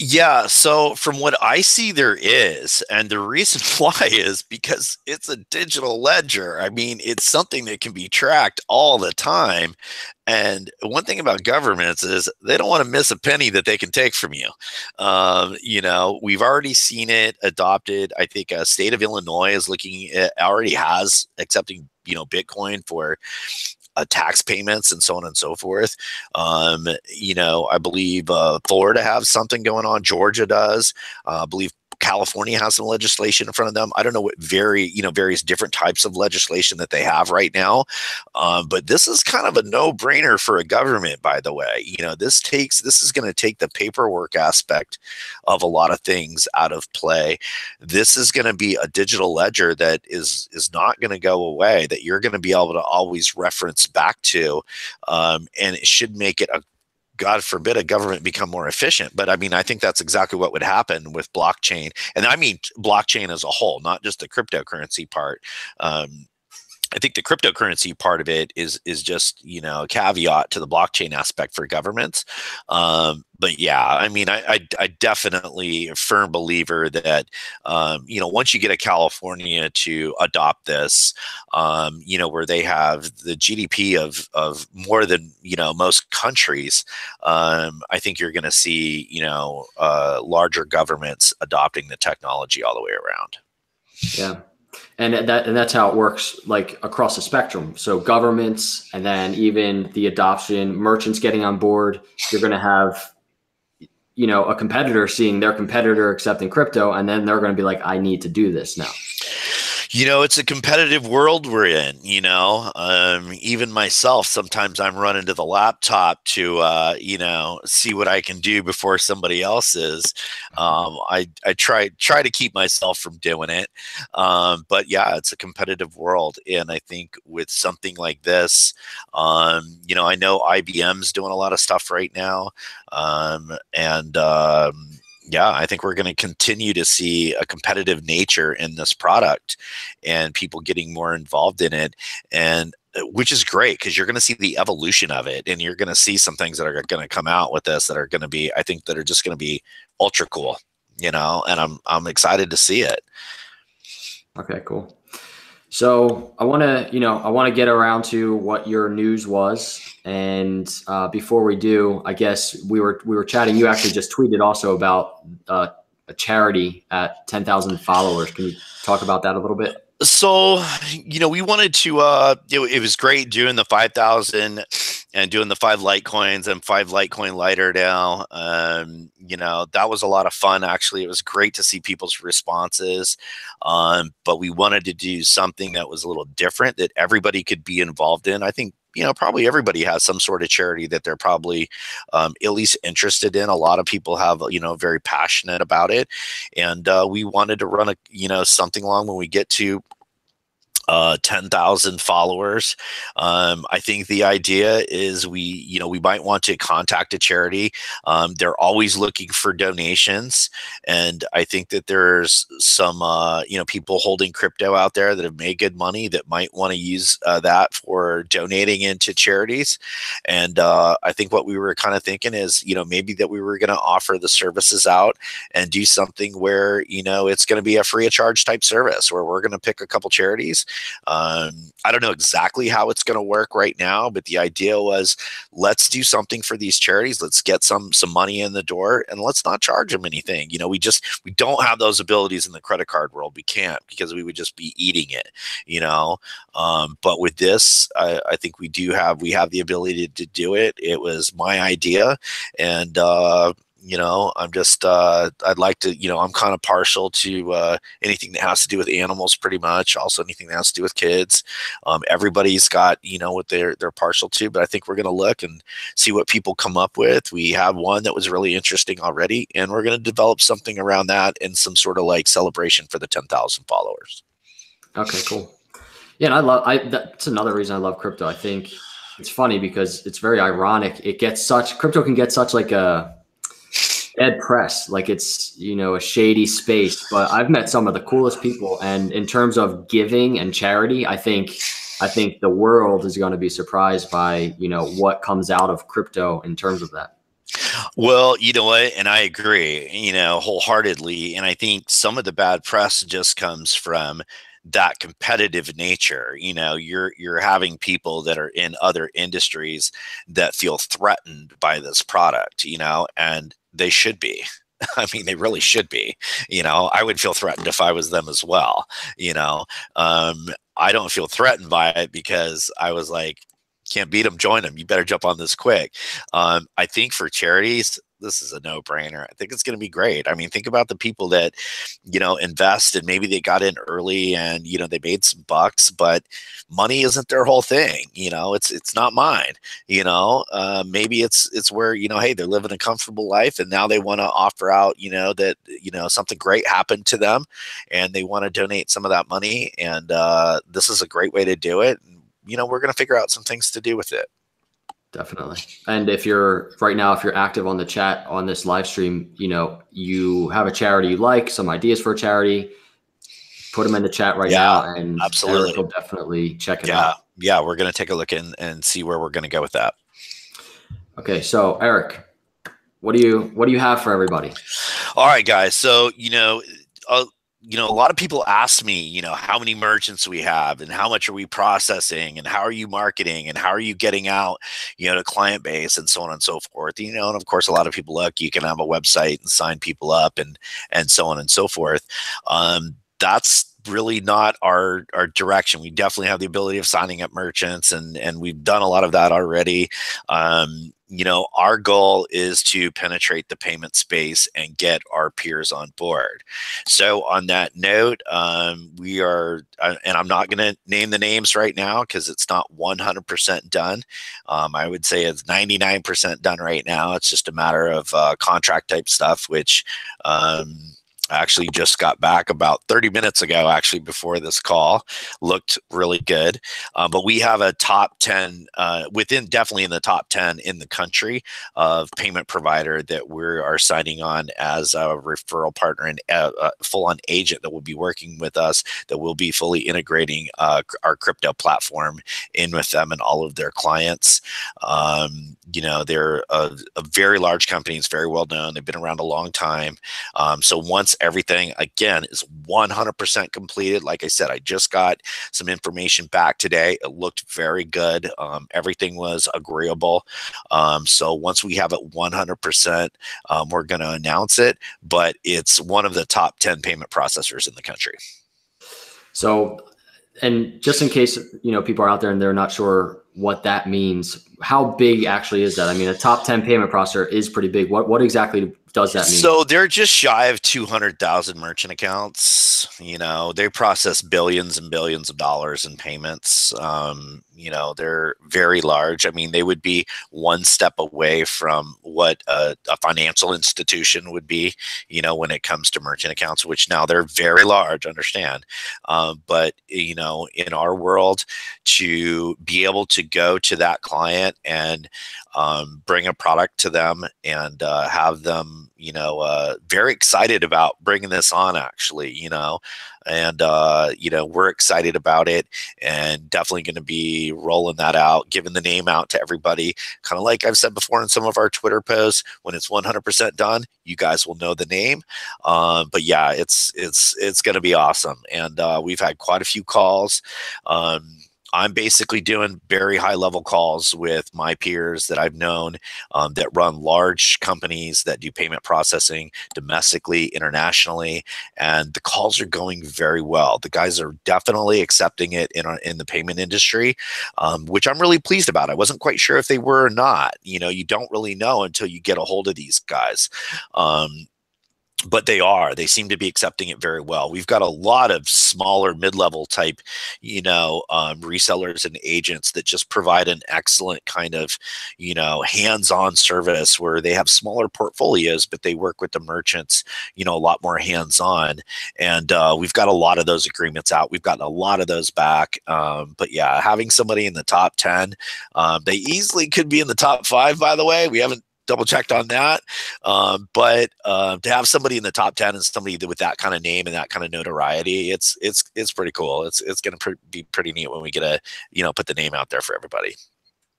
Yeah, so from what I see, there is. And the reason why is because it's a digital ledger. I mean, it's something that can be tracked all the time. And one thing about governments is they don't want to miss a penny that they can take from you. We've already seen it adopted. I think state of Illinois is already has accepting, Bitcoin for tax payments and so on and so forth. I believe Florida has something going on. Georgia does. I believe California has some legislation in front of them. I don't know what various different types of legislation that they have right now. But this is kind of a no-brainer for a government, by the way. This is going to take the paperwork aspect of a lot of things out of play. This is going to be a digital ledger that is not going to go away, that you're going to be able to always reference back to. And it should make it God forbid a government become more efficient. But I mean, I think that's exactly what would happen with blockchain. And I mean, blockchain as a whole, not just the cryptocurrency part. I think the cryptocurrency part of it is just, you know, a caveat to the blockchain aspect for governments. But yeah, I mean, I definitely a firm believer that, you know, once you get a California to adopt this, you know, where they have the GDP of more than, you know, most countries, I think you're going to see, you know, larger governments adopting the technology all the way around. Yeah. And that's how it works, like across the spectrum. So governments, and then even the adoption, merchants getting on board. You're going to have, you know, a competitor seeing their competitor accepting crypto, and then they're going to be like, I need to do this now. You know, it's a competitive world we're in, you know. Even myself, sometimes I'm running to the laptop to, you know, see what I can do before somebody else is. I try to keep myself from doing it. But yeah, it's a competitive world. And I think with something like this, you know IBM's doing a lot of stuff right now. Yeah, I think we're going to continue to see a competitive nature in this product and people getting more involved in it. And which is great because you're going to see the evolution of it, and you're going to see some things that are going to come out with this that are going to be, I think, that are just going to be ultra cool, you know, and I'm excited to see it. Okay, cool. So I want to get around to what your news was. And before we do, I guess we were chatting. You actually just tweeted also about a charity at 10,000 followers. Can you talk about that a little bit? So, you know, we wanted to, it was great doing the 5,000 and doing the 5 Litecoins and 5 Litecoin lighter now. You know, that was a lot of fun. Actually, it was great to see people's responses. But we wanted to do something that was a little different that everybody could be involved in. I think, you know, probably everybody has some sort of charity that they're probably at least interested in. A lot of people have, you know, very passionate about it. And we wanted to run something along when we get to 10,000 followers. I think the idea is we might want to contact a charity. They're always looking for donations. And I think that there's some, people holding crypto out there that have made good money that might want to use that for donating into charities. And I think what we were kind of thinking is, you know, maybe that we were going to offer the services out and do something where, you know, it's going to be a free of charge type service where we're going to pick a couple charities. I don't know exactly how it's going to work right now, but the idea was, let's do something for these charities. Let's get some money in the door, and let's not charge them anything. You know, we don't have those abilities in the credit card world. We can't, because we would just be eating it, you know. But with this, I think we have the ability to do it. It was my idea, and you know, I'm just, I'd like to, you know, I'm kind of partial to anything that has to do with animals, pretty much. Also anything that has to do with kids. Everybody's got, you know, what they're partial to, but I think we're going to look and see what people come up with. We have one that was really interesting already, and we're going to develop something around that and some sort of like celebration for the 10,000 followers. Okay, cool. Yeah, and that's another reason I love crypto. I think it's funny because it's very ironic. Crypto can get such like a bad press, like it's, you know, a shady space, but I've met some of the coolest people. And in terms of giving and charity, I think the world is going to be surprised by, you know, what comes out of crypto in terms of that. Well, you know what? And I agree, you know, wholeheartedly. And I think some of the bad press just comes from that competitive nature. You know, you're having people that are in other industries that feel threatened by this product, you know, and they should be. I mean, they really should be. You know, I would feel threatened if I was them as well. You know, I don't feel threatened by it because I was like, can't beat them, join them. You better jump on this quick. I think for charities, this is a no-brainer. I think it's going to be great. I mean, think about the people that, you know, invest, and maybe they got in early and, you know, they made some bucks, but money isn't their whole thing. You know, it's not mine. You know, maybe it's where, you know, hey, they're living a comfortable life, and now they want to offer out, you know, that, you know, something great happened to them, and they want to donate some of that money. And this is a great way to do it. You know, we're going to figure out some things to do with it. Definitely. And if you're active on the chat on this live stream, you know, you have a charity you like, some ideas for a charity, put them in the chat right Yeah, now, and absolutely. Eric will definitely check it Yeah, out. yeah, we're going to take a look and see where we're going to go with that. Okay, so Eric, what do you have for everybody? All right, guys. So, a lot of people ask me, how many merchants we have and how much are we processing and how are you marketing and how are you getting out, to client base and so on and so forth. And of course, a lot of people look, you can have a website and sign people up and so on and so forth. That's really not our direction. We definitely have the ability of signing up merchants, and we've done a lot of that already. Our goal is to penetrate the payment space and get our peers on board. So on that note, we are, and I'm not going to name the names right now because it's not 100% done. I would say it's 99% done right now. It's just a matter of contract type stuff, which I actually just got back about 30 minutes ago, actually, before this call. Looked really good. But we have a top 10, definitely in the top 10 in the country of payment provider that we are signing on as a referral partner and a full-on agent that will be working with us, that will be fully integrating our crypto platform in with them and all of their clients. They're a very large company. It's very well known. They've been around a long time. So once everything again is 100% completed, like I said, I just got some information back today. It looked very good. Everything was agreeable. So once we have it 100%, we're going to announce it, but it's one of the top 10 payment processors in the country. So, and just in case, people are out there and they're not sure what that means, how big actually is that? I mean, a top 10 payment processor is pretty big. What exactly does that mean? So they're just shy of 200,000 merchant accounts. They process billions and billions of dollars in payments. They're very large. I mean, they would be one step away from what a financial institution would be, when it comes to merchant accounts, which now they're very large, understand. But, in our world, to be able to go to that client and bring a product to them and have them, very excited about bringing this on, actually, and we're excited about it and definitely going to be rolling that out, giving the name out to everybody. Kind of like I've said before in some of our Twitter posts, when it's 100% done, you guys will know the name. But yeah, it's going to be awesome. And we've had quite a few calls. I'm basically doing very high level calls with my peers that I've known that run large companies that do payment processing domestically, internationally, and the calls are going very well. The guys are definitely accepting it in the payment industry, which I'm really pleased about. I wasn't quite sure if they were or not. You don't really know until you get a hold of these guys. But they seem to be accepting it very well. We've got a lot of smaller mid-level type, resellers and agents that just provide an excellent kind of, hands-on service where they have smaller portfolios, but they work with the merchants, a lot more hands-on. And we've got a lot of those agreements out. We've gotten a lot of those back. But yeah, having somebody in the top 10, they easily could be in the top 5, by the way. We haven't double checked on that. But to have somebody in the top 10 and somebody with that kind of name and that kind of notoriety, it's pretty cool. It's going to be pretty neat when we get to, put the name out there for everybody.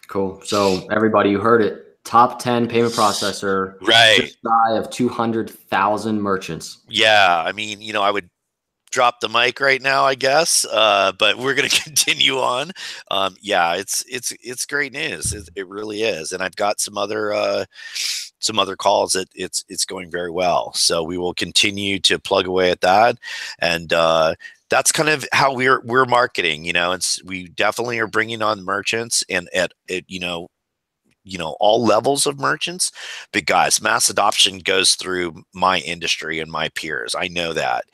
Cool. So everybody, you heard it. Top 10 payment processor, right? Just shy of 200,000 merchants. Yeah. I mean, I would drop the mic right now, I guess, but we're going to continue on. Yeah, it's great news. It really is. And I've got some other calls that it's going very well. So we will continue to plug away at that. And, that's kind of how we're marketing, and we definitely are bringing on merchants and at all levels of merchants. But guys, mass adoption goes through my industry and my peers. I know that.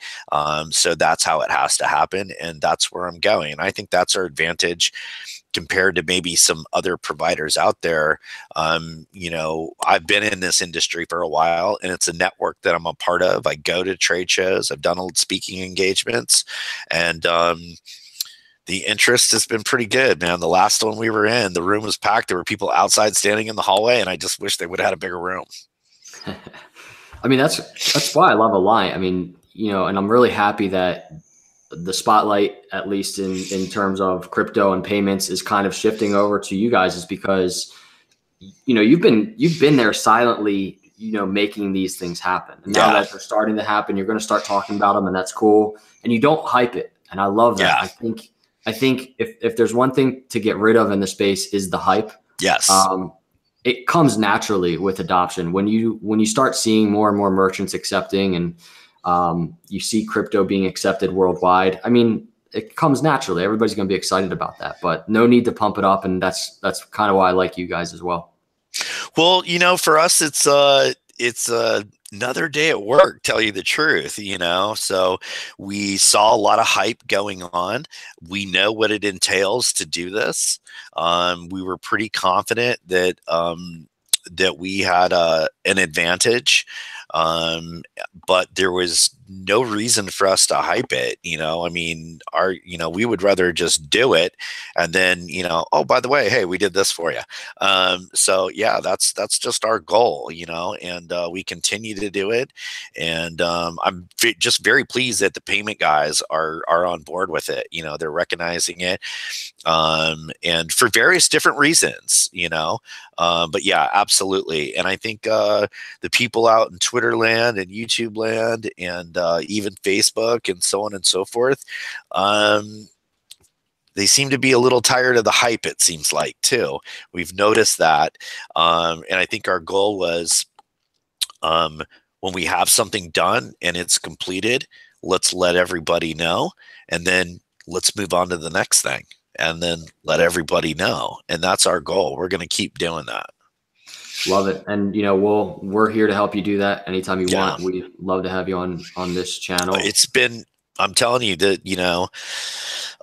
So that's how it has to happen. And that's where I'm going. And I think that's our advantage compared to maybe some other providers out there. I've been in this industry for a while, and it's a network that I'm a part of. I go to trade shows. I've done speaking engagements, and the interest has been pretty good, man. The last one we were in, the room was packed. There were people outside standing in the hallway, and I just wish they would have had a bigger room. I mean, that's why I love Alliant. I mean, and I'm really happy that the spotlight, at least in terms of crypto and payments, is kind of shifting over to you guys, is because, you know, you've been there silently, you know, making these things happen. And now that they're starting to happen, you're going to start talking about them, and that's cool. And you don't hype it. And I love that. I think if there's one thing to get rid of in the space is the hype. Yes. It comes naturally with adoption. When you start seeing more and more merchants accepting, and you see crypto being accepted worldwide, I mean, it comes naturally. Everybody's going to be excited about that, but no need to pump it up. And that's kind of why I like you guys as well. Well, you know, for us, it's another day at work, tell you the truth, you know. So we saw a lot of hype going on. We know what it entails to do this. We were pretty confident that that we had an advantage, but there was no reason for us to hype it. You know, I mean, we would rather just do it, and then, you know, oh, by the way, hey, we did this for you. So yeah, that's just our goal, you know, and we continue to do it. And I'm just very pleased that the payment guys are on board with it. You know, they're recognizing it, and for various different reasons, you know. But yeah, absolutely. And I think the people out in Twitter land and YouTube land and even Facebook and so on and so forth, they seem to be a little tired of the hype, it seems like, too. We've noticed that. And I think our goal was, when we have something done and it's completed, let's let everybody know, and then let's move on to the next thing, and then let everybody know. And that's our goal. We're going to keep doing that. Love it. And, you know, we're here to help you do that anytime you want. We'd love to have you on this channel. I'm telling you that, you know,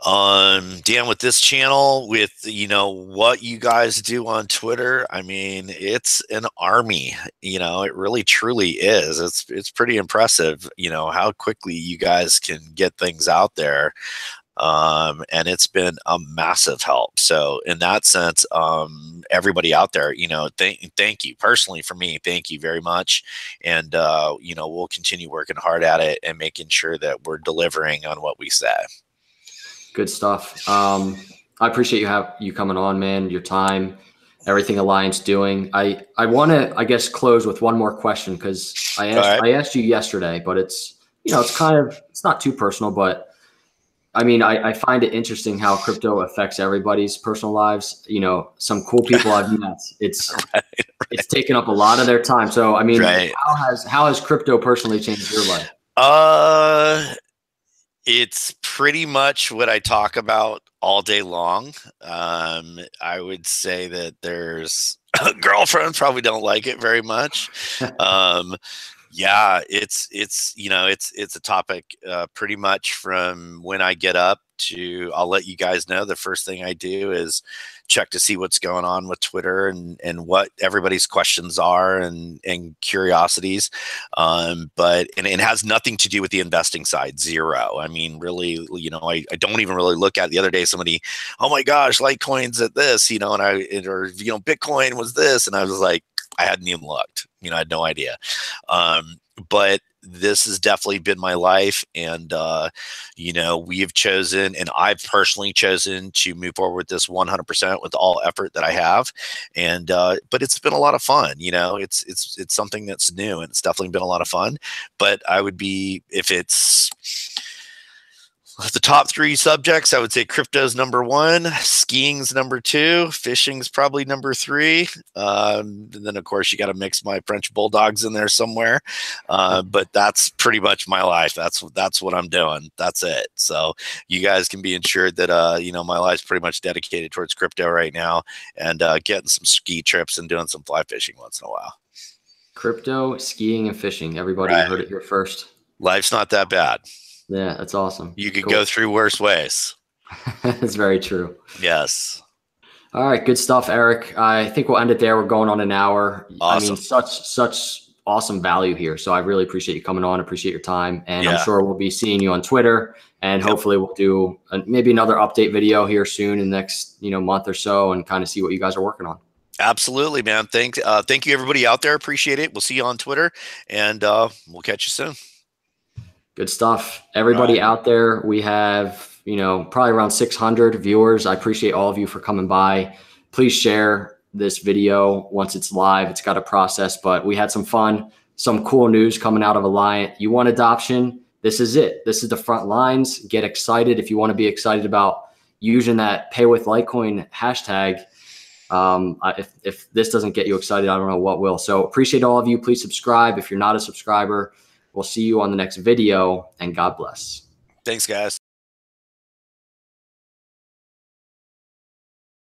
Dan, with this channel, with, you know, what you guys do on Twitter, I mean, it's an army, you know, it really truly is. It's pretty impressive, you know, how quickly you guys can get things out there. And it's been a massive help. So in that sense, everybody out there, you know, thank you personally for me. Thank you very much. And, you know, we'll continue working hard at it and making sure that we're delivering on what we say. Good stuff. I appreciate you coming on, man, your time, everything Alliant's doing. I want to, I guess, close with one more question, because I asked you yesterday, but it's, you know, it's not too personal, but I mean, I find it interesting how crypto affects everybody's personal lives. You know, some cool people I've met, it's taken up a lot of their time. So, I mean, how has crypto personally changed your life? It's pretty much what I talk about all day long. I would say that there's girlfriends probably don't like it very much. Yeah, it's you know, it's a topic pretty much from when I get up to, I'll let you guys know, the first thing I do is check to see what's going on with Twitter and what everybody's questions are and curiosities. But it has nothing to do with the investing side. Zero. I mean, really, you know, I don't even really look at it. The other day, somebody, oh my gosh, Litecoin's at this, you know, or, you know, Bitcoin was this. And I was like, I hadn't even looked, you know, I had no idea. But this has definitely been my life. And, you know, we have chosen, and I've personally chosen to move forward with this 100% with all effort that I have. And, but it's been a lot of fun. You know, it's something that's new, and it's definitely been a lot of fun. But I would be, if it's the top three subjects, I would say crypto's number one, skiing's number two, fishing's probably number three. And then of course you got to mix my French bulldogs in there somewhere. But that's pretty much my life. That's what I'm doing. That's it. So you guys can be assured that, you know, my life's pretty much dedicated towards crypto right now, and getting some ski trips and doing some fly fishing once in a while. Crypto, skiing, and fishing. Everybody heard it here first. Life's not that bad. Yeah, that's awesome. You could go through worse ways. That's very true. Yes. All right, good stuff, Eric. I think we'll end it there. We're going on an hour. Awesome. I mean, such awesome value here. So I really appreciate you coming on. Appreciate your time, and I'm sure we'll be seeing you on Twitter. And hopefully we'll do maybe another update video here soon in the next month or so, and kind of see what you guys are working on. Absolutely, man. Thank you, everybody out there. Appreciate it. We'll see you on Twitter, and we'll catch you soon. Good stuff. Everybody out there, we have, probably around 600 viewers. I appreciate all of you for coming by. Please share this video once it's live. It's got a process, but we had some fun, some cool news coming out of Alliant. You want adoption? This is it. This is the front lines. Get excited if you want to be excited about using that pay with Litecoin hashtag. If this doesn't get you excited, I don't know what will. So appreciate all of you. Please subscribe if you're not a subscriber. We'll see you on the next video, and God bless. Thanks, guys.